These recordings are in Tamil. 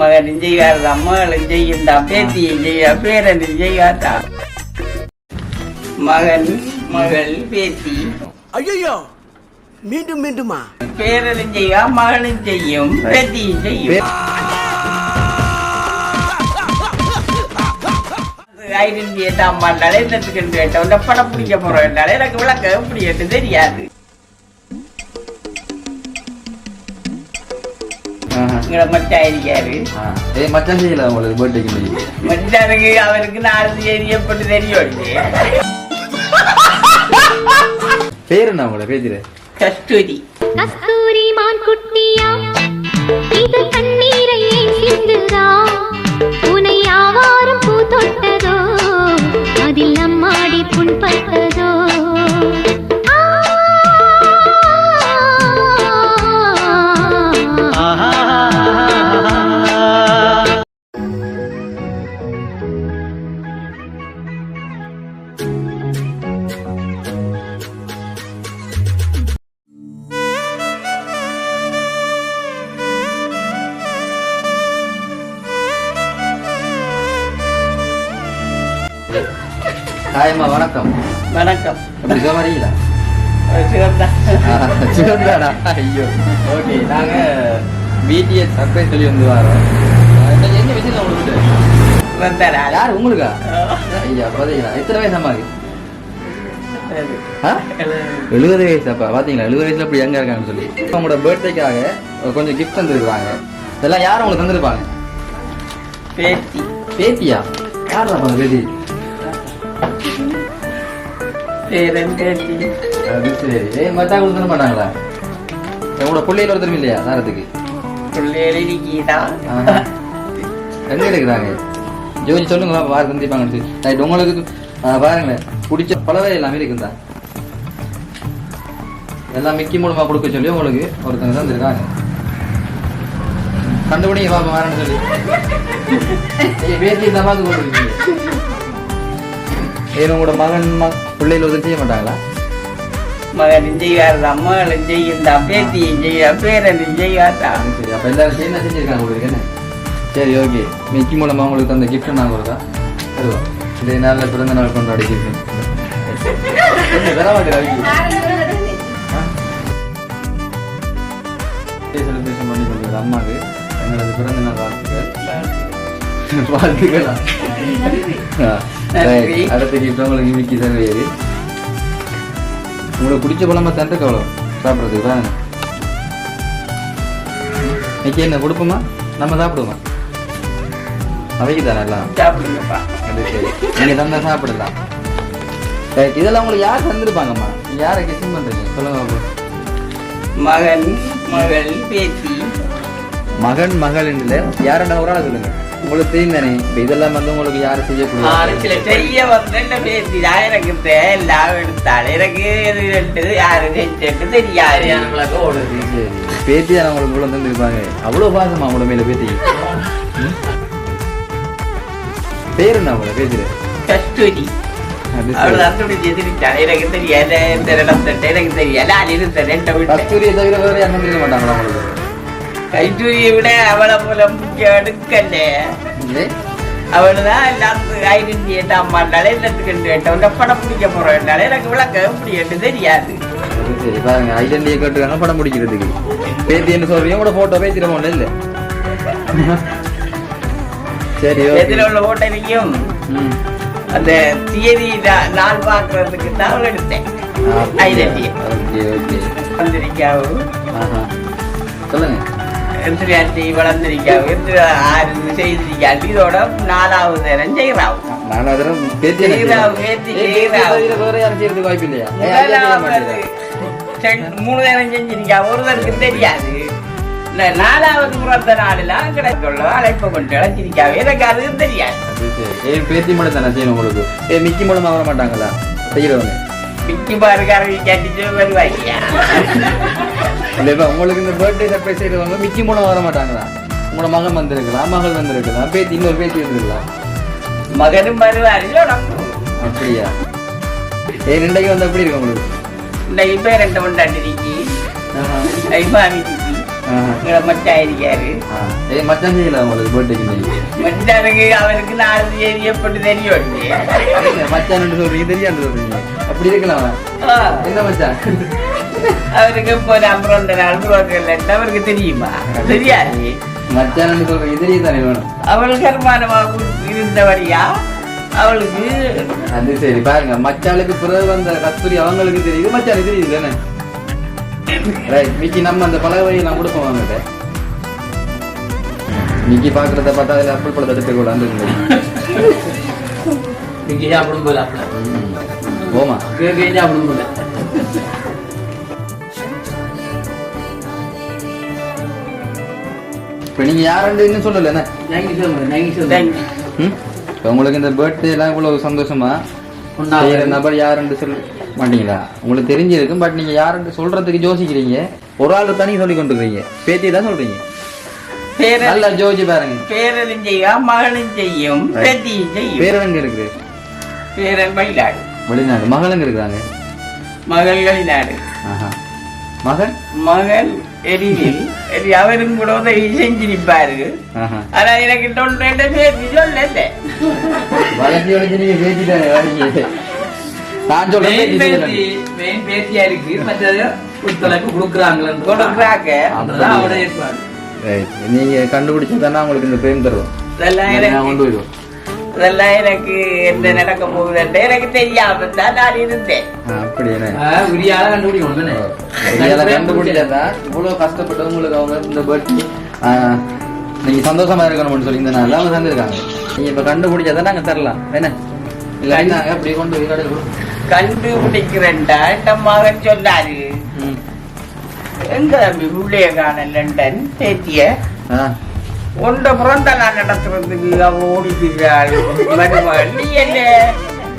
மகனும் செய்யாதான், மகளும் செய்யுந்தான், பேத்தியும் செய்யா, பேரனும் செய்யாதான். மகன், மகள், பேத்தி. ஐயோ மீண்டும் மீண்டுமா? பேரனும் செய்யா, மகளும் செய்யும், பேத்தியும் செய்யும். ஐடென்டிட்டியை தான் பண்ணாலே என்னத்துக்கு கேட்ட படம் பிடிக்க போறோம் எனக்கு விளக்க எப்படி என்று தெரியாது. மச்சானுக்கு அவருக்கு 4 தேதி எப்படி தெரியும்? பேரு என்ன உங்களோட பேஜில? கஸ்தூரி. கஸ்தூரி மான் குட்டியா இது கண்ணீரை சிந்துதா உனை யாவாரும் பூ தொட்டதோ அதில் நம்மாடி புண்பட்டதோ ஹாய்மா, வணக்கம். வணக்கம். வரீங்களா? ஐயோ, ஓகே. நாங்க பிடிஎஸ் சர்ப்ரைஸ் சொல்லி வந்து வரோம். என்ன விஷயம் உங்களுக்கு யார் உங்களுக்கா? ஐயா, பாத்தீங்களா எத்தனை வயசு அம்மாக்கு? 70 வயசு. அப்பா பாத்தீங்களா 70 வயசுல அப்படி எங்க இருக்காங்கன்னு சொல்லி உங்களோட பர்த்டேக்காக கொஞ்சம் கிஃப்ட் தந்துருக்காங்க. இதெல்லாம் யாரும் உங்களுக்கு தந்துருப்பாங்க? பேத்தி. பேத்தியா? யாரா பேத்தி? பேரன், பேத்தி. அது சரி. மத்தாங்க தர மாட்டாங்களா? உங்களோட பிள்ளைகள் ஒருத்தரும் இல்லையா தாரத்துக்கு? பிள்ளைகள் இருக்கீதா? எங்க இருக்கிறாங்க? ஜோதி சொல்லுங்க, வார தந்திப்பாங்க. ரைட், உங்களுக்கு பாருங்களேன் பிடிச்ச பலவே எல்லாமே இருக்குதா? எல்லாம் மிக்கி மூலமா கொடுக்க சொல்லி உங்களுக்கு ஒருத்தங்க தான் இருக்காங்க. கண்டுபிடிங்க பாப்பா வரேன்னு சொல்லி பேசி இந்த மாதிரி கொடுத்துருக்கீங்க. ஏன் உங்களோட மகன் பிள்ளைகள் உதவி செய்ய மாட்டாங்களா? மகனும் செய்யாதான், மகளும் செய்யுந்தான், பேத்தியும் செய்யா, பேரனும் செய்யாதான். சரி, அப்ப எல்லாரும் சேர்ந்து செஞ்சிருக்காங்க உங்களுக்கு என்ன? சரி, ஓகே. மிக்கி மூலமா உங்களுக்கு அந்த கிஃப்ட் நாங்கள் கொடுத்தா தருவோம். இந்த நாளில் பிறந்த நாள் கொண்டாடி கிஃப்ட் தர மாட்டேன். செலிப்ரேஷன் பண்ணி கொடுக்குற அம்மாவுக்கு எங்களது பிறந்த நாள் வாழ்த்துக்களா. அடுத்த கிஃப்ட் உங்களுக்கு மிக்கி தருவாரு. உங்களுக்கு பிடிச்ச குழம்பு தண்டு கவலை சாப்பிட்றதுக்கு தானே. மிக்கி என்ன கொடுப்போமா? நம்ம சாப்பிடுவோமா? அவைக்கு தானே எல்லாம் சாப்பிடுங்கப்பா. அது சரி, நீங்க தந்தா சாப்பிடலாம். இதெல்லாம் உங்களுக்கு யார் தந்துருப்பாங்கம்மா? யாரை கிஃப்ட் பண்றீங்க சொல்லுங்க. மகன், மகள், பேத்தி. மகன், மகள் யாருன்னா ஒரு ஆள் சொல்லுங்க. உங்களுக்கு தெரியும் தானே. இப்ப இதெல்லாம் வந்து உங்களுக்கு யாரும் செய்யக்கூடாது. சில செய்ய வந்து பேத்தி தான் எனக்கு எல்லாம் எடுத்தாள். எனக்கு எது எடுத்தது யாரு செஞ்சு தெரியாது. ஓடுது பேத்தி தானே உங்களுக்கு இவ்வளவு தந்துருப்பாங்க. அவ்வளவு பாசமா உங்களோட மேல பேத்தி. பேரு என்ன உங்களோட பேசுற? கஸ்தூரி. எனக்கு தெரியாது. எனக்கு தெரியாது. கஸ்தூரியை தவிர வேற யாரும் இருக்க மாட்டாங்களா உங்களுக்கு? கைத்தூரியை விட அவளை போல முக்கியம் எடுக்கல. அவளுதான் எல்லாத்துக்கும் ஐடென்டிட்டியை தான் பண்ணாலே எல்லாத்துக்கு கேட்ட படம் பிடிக்க போறோம் எனக்கு விளக்க எப்படி என்று தெரியாது. சரி, பாருங்க ஐடென்டிட்டியை கேட்டுருக்காங்க படம் பிடிக்கிறதுக்கு. பேத்தி என்ன சொல்றீங்க? உங்களோட போட்டோ பேசிடுவோம் இல்ல? சரி, எதிர உள்ள போட்டோ இருக்கும். அந்த தியரி நாள் பாக்குறதுக்கு தான் எடுத்தேன். வந்திருக்காவும் சொல்லுங்க. வளர்ந்திருக்காவும் செய்திருக்காங்க. இதோட 4வது நேரம் செய்யறாவும். 4வது நேரம் பேத்தி வேற யாரும் செய்யறதுக்கு வாய்ப்பு இல்லையா? 3 நேரம் செஞ்சிருக்கா. ஒருத்தருக்கு தெரியாது. 4வது பிறந்த நாளெல்லாம் கிடைக்குள்ள அழைப்பு கொண்டு அழைச்சிருக்காவே. எனக்கு அது தெரியாது. பேத்தி மூலம் தானே செய்யணும் உங்களுக்கு. மிக்கி மூலமா வர மாட்டாங்களா செய்யறவங்க? மிக்கி பாருக்காரங்க கேட்டுட்டு வருவாங்க. இல்லப்பா, உங்களுக்கு இந்த பர்த்டே சர்ப்ரைஸ் செய்யறவங்க மிக்கி மூலம் வர மாட்டாங்களா? உங்களோட மகன் வந்திருக்கலாம், மகள் வந்திருக்கலாம், பேத்தி இன்னொரு பேத்தி வந்திருக்கலாம். மகனும் வருவாரு. அப்படியா? இன்றைக்கு வந்து எப்படி இருக்கு உங்களுக்கு? இன்றைக்கு பேர் 2 கொண்டாடி மாமி எங்களை மச்சான் இருக்காரு. மச்சான் செய்யல உங்களுக்கு பர்த்டேக்கு மச்சானுக்கு அவருக்கு 4 தேதி எப்படி தெரியும்? மச்சான் சொல்றீங்க தெரியாது சொல்றீங்க அப்படி இருக்கலாம். என்ன மச்சான் அவருக்கு இப்போ அப்புறம் அவருக்கு தெரியுமா? தெரியாது. மச்சான் சொல்றீங்க தெரியுதானே வேணும். அவளுக்கு கருமானமாக இருந்தவரையா அவளுக்கு அது சரி பாருங்க. மச்சாளுக்கு பிறகு வந்த கஸ்தூரி அவங்களுக்கு தெரியுது, மச்சானுக்கு தெரியுது தானே. ரைட் மிக்கி நம்ம அந்த பல வழியை நான் கொடுப்போம் வாங்கிட்ட. மிக்கி பாக்குறத பார்த்தா அதுல அப்புள் பழத்தை எடுத்து கூட அந்த போமா இப்ப நீங்க யாருன்னு இன்னும் சொல்லல உங்களுக்கு இந்த பர்த்டே எல்லாம் இவ்வளவு சந்தோஷமா நபர் யாருன்னு சொல்ல மாட்டீங்களா? உங்களுக்கு தெரிஞ்சிருக்கும். பட் நீங்க யாருன்னு சொல்றதுக்கு யோசிக்கிறீங்க. ஒரு ஆள் தனி சொல்லி கொண்டுருக்கீங்க. பேத்தி தான் சொல்றீங்க. நல்லா ஜோதி பாருங்க. பேரனும் செய்யும், மகனும் செய்யும், பேத்தியும் செய்யும். பேரனுங்க இருக்கு. பேரன் வெளிநாடு. வெளிநாடு. மகளுங்க இருக்கிறாங்க. மகள் வெளிநாடு. மகன் மகன் எரிவில் அவரும் கூட உதவி செஞ்சு நிற்பாரு. ஆனா எனக்கு தொண்டை பேசி சொல்ல வளர்ச்சியோட நீங்க பேசிட்டாரு. நான் சொல்றேன் பேத்தியா இருக்கு. மற்றது ஒத்துழைப்பு கொடுக்குறாங்க. நீங்க கண்டுபிடிச்சதானே உங்களுக்கு இந்த பேர் தருவோம். கொண்டு வருவோம். அதெல்லாம் எனக்கு என்ன நடக்க போகுது எனக்கு தெரியாம தான் நான் இருந்தேன். கண்டுபிடிச்சாதான் இவ்வளவு கஷ்டப்பட்டு உங்களுக்கு அவங்க இந்த பர்த்டே நீங்க சந்தோஷமா இருக்கணும்னு சொல்லி இந்த நாள் அவங்க தந்துருக்காங்க. நீங்க இப்ப கண்டுபிடிச்சாதான் நாங்க தரலாம். என்ன இல்ல நாங்க அப்படி கொண்டு கண்டுபிடிக்கிறேன்டா இந்த மகன் சொன்னாரு. எங்க உள்ளே காண லண்டன் பேத்திய ஒன்ற பிறந்த நாள் நடத்துறதுக்கு அவ ஓடிக்கிறாள். நீ என்ன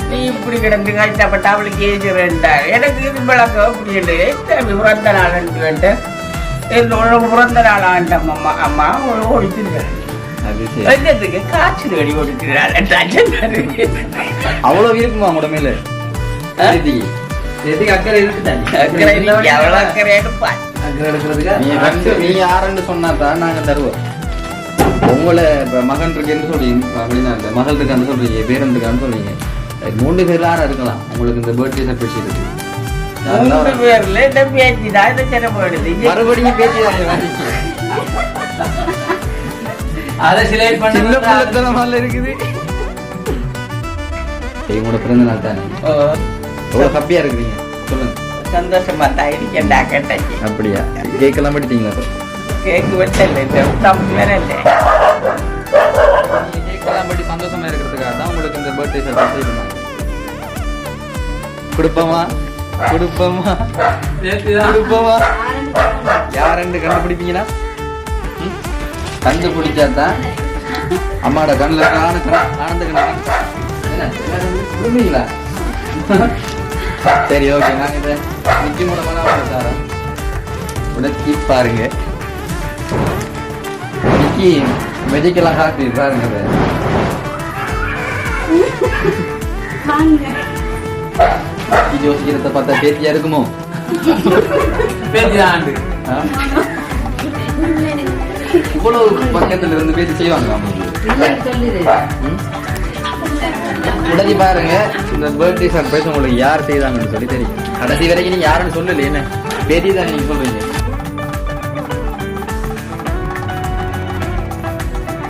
நீ இப்படி கிடந்து கஷ்டப்பட்ட அவளுக்கு ஏசுறேன்டார். எனக்கு இது விளக்க அப்படி பிறந்த நாள் கேட்டேன். பிறந்த நாள் ஆண்டம் அம்மா அம்மா ஓடிக்கிறாள். காய்ச்சல் அடி ஓடிக்கிறாள். அவ்வளவு இருக்குமா உடமையில அக்கறை நீ யாருன்னு சொன்னாதான் நாங்க தருவோம். உங்களை இப்ப மகன் இருக்குன்னு சொல்றீங்க, வெளிநாட்டுல மகள் இருக்கான்னு சொல்றீங்க, பேரன் இருக்கான்னு சொல்றீங்க. 3 பேர்ல யாரா இருக்கலாம் உங்களுக்கு இந்த பர்த்டே சர்ப்ரைஸ் இருக்கு. மறுபடியும் பேச்சு இருக்குது. உங்களோட பிறந்த நாள் தானே, எவ்வளவு ஹாப்பியா இருக்கிறீங்க சொல்லுங்க. சந்தோஷமா தான் இருக்கேன்டா கேட்டாச்சு. அப்படியா? கேக் எல்லாம் படிட்டீங்களா? கேக்கு வெட்டல வேற இல்லை. படி சந்தோஷமா இருக்கிறதுக்காக தான் உங்களுக்கு இந்த பர்த்டே சர்ப்ரைஸ் பண்ணாங்க. கொடுப்போமா கொடுப்போமா கொடுப்போமா? யாருன்னு கண்டுபிடிப்பீங்களா? கண்டுபிடிச்சாதான் அம்மாட கண்ணில் ஆனந்த கண்டுபிடிங்களா? சரி ஓகே, நாங்க இதை நிச்சயம் மூலமாக தரோம். உடச்சி பாருங்க. இன்னைக்கு மெஜிக்கெல்லாம் காட்டி பாருங்க. யோசிக்கிறத பார்த்தா பேத்தியா இருக்குமோ? இவ்வளவு பக்கத்துல இருந்து பேசி செய்வாங்க. உடனே பாருங்க இந்த பர்த்டே சர்ப்ரைஸ் உங்களுக்கு யார் செய்தாங்கன்னு சொல்லி தெரியும். கடைசி வரைக்கும் நீங்க யாருன்னு சொல்லல. என்ன பேத்தி தான் நீங்க சொல்றீங்க.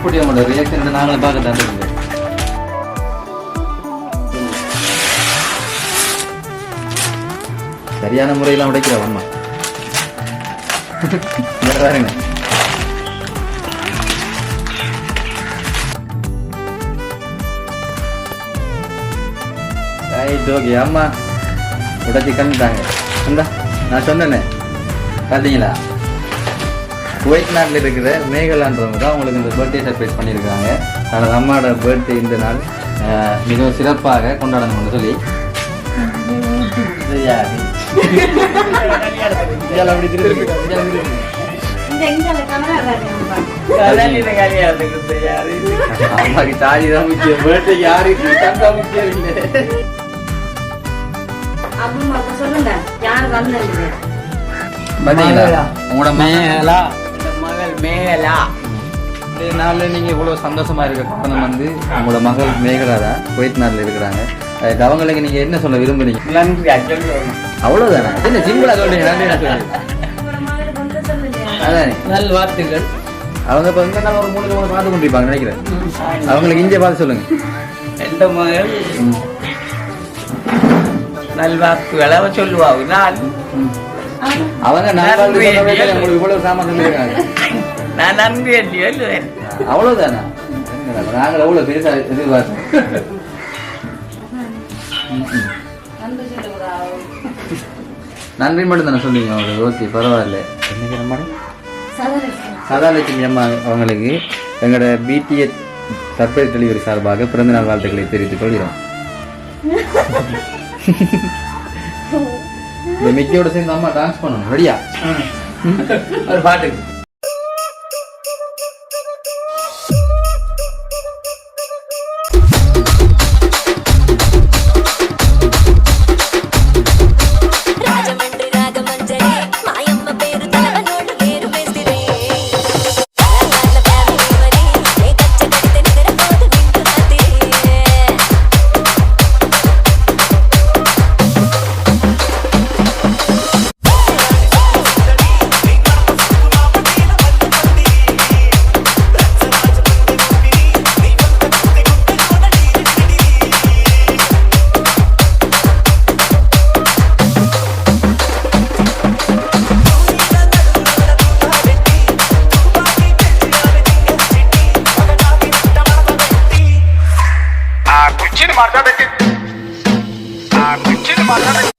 உங்களோட ரியாக்ஷன் நாங்களும் பார்க்க தான் இருக்கு. சரியான முறையெல்லாம் உடைக்கிற அம்மா பாருங்க. ஓகே அம்மா உடச்சி கண்டுட்டாங்க. நான் சொன்னேனே பார்த்தீங்களா? குவைத் நாட்டில் இருக்கிற மேகலான்றவங்க தான் உங்களுக்கு இந்த பர்த்டே சர்ப்ரைஸ் பண்ணியிருக்காங்க. அதனால் அம்மாவோட பர்த்டே இந்த நாள் மிகவும் சிறப்பாக கொண்டாடணும்னு சொல்லி அம்மாக்கு சாரி தான் முக்கியம். பர்த்டே யாருக்கு முக்கியம் இல்லை. பாத்தீங்களா? உங்களோட மேலா மகள் மேகலா. இந்த நாளில் நீங்கள் இவ்வளோ சந்தோஷமா இருக்க காரணம் வந்து உங்களோட மகள் மேகலா தான் குவைத் நாட்டில் இருக்கிறாங்க. அதுக்கு அவங்களுக்கு நீங்கள் என்ன சொல்ல விரும்புறீங்க? நன்றி அச்சல் சொல்லணும். அவ்வளோதானே? என்ன சிம்பிளாக சொல்றீங்க? நன்றி நான் சொல்றேன். அதானே நல் வார்த்தைகள். அவங்க இப்போ வந்து நான் ஒரு 3 பார்த்து கொண்டிருப்பாங்க நினைக்கிறேன். அவங்களுக்கு இங்கே பார்த்து சொல்லுங்க. எந்த மகள் நல்வாக்குகளை அவ சொல்லுவாங்க. நான் அவங்க உங்களுக்கு இவ்வளவு சாமான் சொல்லியிருக்காங்க. நான் நன்றி என்று சொல்லுவேன். அவ்வளவுதானா? நாங்கள் எவ்வளவு பெருசா எதிர்பார்த்தோம். நன்றி மட்டும் தானே சொல்லுவீங்க அவங்களுக்கு. ஓகே பரவாயில்ல. என்ன சதாலட்சுமி அம்மா அவங்களுக்கு எங்களோட பிடிஎஸ் சர்ப்ரைஸ் டெலிவரி சார்பாக பிறந்தநாள் வாழ்த்துக்களை தெரிவித்துக் கொள்கிறோம். இந்த மிக்கியோட சேர்ந்து அம்மா டான்ஸ் பண்ணணும். ரெடியா? ஒரு பாட்டுக்கு Marta